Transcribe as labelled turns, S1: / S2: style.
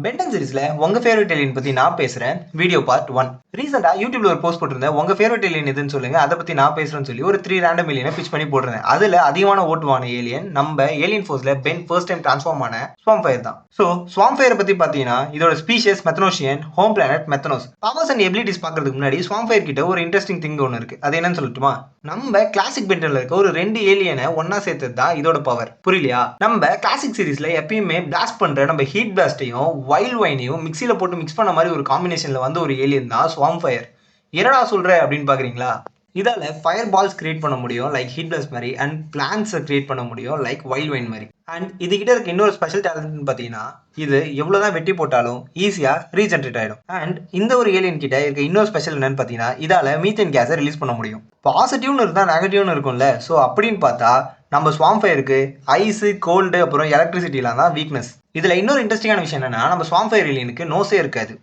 S1: Ben 10 சீரிஸ்ல உங்க favourite alien பத்தி நான் பேசுறேன். Video part 1. ரீசெண்டா யூடியூப்ல ஒரு போஸ்ட் போட்டிருந்தேன். உங்க ஃபேவரட் ஏலியன் எதுன்னு சொல்லுங்க, அதை பத்தி நான் பேசுறேன்னு சொல்லி ஒரு 3 ரேண்டம் ஏலியனை பிச் பண்ணி போட்டிருந்தேன். அதுல அதிகமான ஓட்டு வாங்கின ஏலியன் நம்ம ஏலியன் ஃபோர்ஸ்ல பென் ஃபர்ஸ்ட் டைம் டிரான்ஸ்ஃபார்ம் ஆன ஸ்வாம்ஃபயர் தான். ஸோ ஸ்வாம்ஃபயரை பத்தி பாத்தீங்கன்னா இதோட species Methanosian, home planet Methanos. Powers and abilities பாக்குறதுக்கு முன்னாடி ஸ்வாம்ஃபயர் கிட்ட ஒரு இன்ட்ரெஸ்டிங் திங் ஒன்று இருக்கு. அது என்னன்னு சொல்லட்டுமா? நம்ம கிளாசிக் பென்டன்ல இருக்க ஒரு 2 ஏலியனை ஒன்னா சேர்த்தது தான் இதோட பவர். புரியலையா? நம்ம கிளாசிக் சீரிஸ்ல எப்பயுமே பிளாஸ்ட் பண்ற நம்ம ஹீட் பிளாஸ்டையும் வைல்ட் வைனையும் மிக்சியில போட்டு மிக்ஸ் பண்ண மாதிரி ஒரு காம்பினேஷன்ல வந்து ஒரு ஏலியன் தான் ஸ்வாம்ஃபயர். என்னடா சொல்ற அப்படின்னு பாக்குறீங்களா? இதால ஃபயர் பால்ஸ் கிரியேட் பண்ண முடியும் லைக் ஹீட் பிளாஸ்ட் மாதிரி, அண்ட் பிளான்ஸ் கிரியேட் பண்ண முடியும் லைக் வைல்ட் வைன் மாதிரி. அண்ட் இது கிட்ட இருக்க இன்னொரு ஸ்பெஷல் டேலண்ட் பாத்தீங்கன்னா, இது எவ்வளவுதான் வெட்டி போட்டாலும் ஈஸியா ரீஜென்ரேட் ஆயிடும். அண்ட் இந்த ஒரு ஏலியன் கிட்ட இருக்க இன்னொரு ஸ்பெஷல் என்னன்னு பாத்தீங்கன்னா, இதால மீத்தேன் கேஸை ரிலீஸ் பண்ண முடியும். பாசிட்டிவ்னு இருந்தா நெகட்டிவ்னு இருக்கும்ல. ஸோ அப்படின்னு பார்த்தா நம்ம ஸ்வாம்ஃபயருக்கு ஐஸ், கோல்டு, அப்புறம் எலக்ட்ரிசிட்டிலாம் தான் வீக்னஸ். இதுல இன்னொரு இன்ட்ரெஸ்டிங்கான விஷயம் என்னன்னா, நம்ம ஸ்வாம்ஃபயர் ஏலியனுக்கு நோஸே இருக்காது.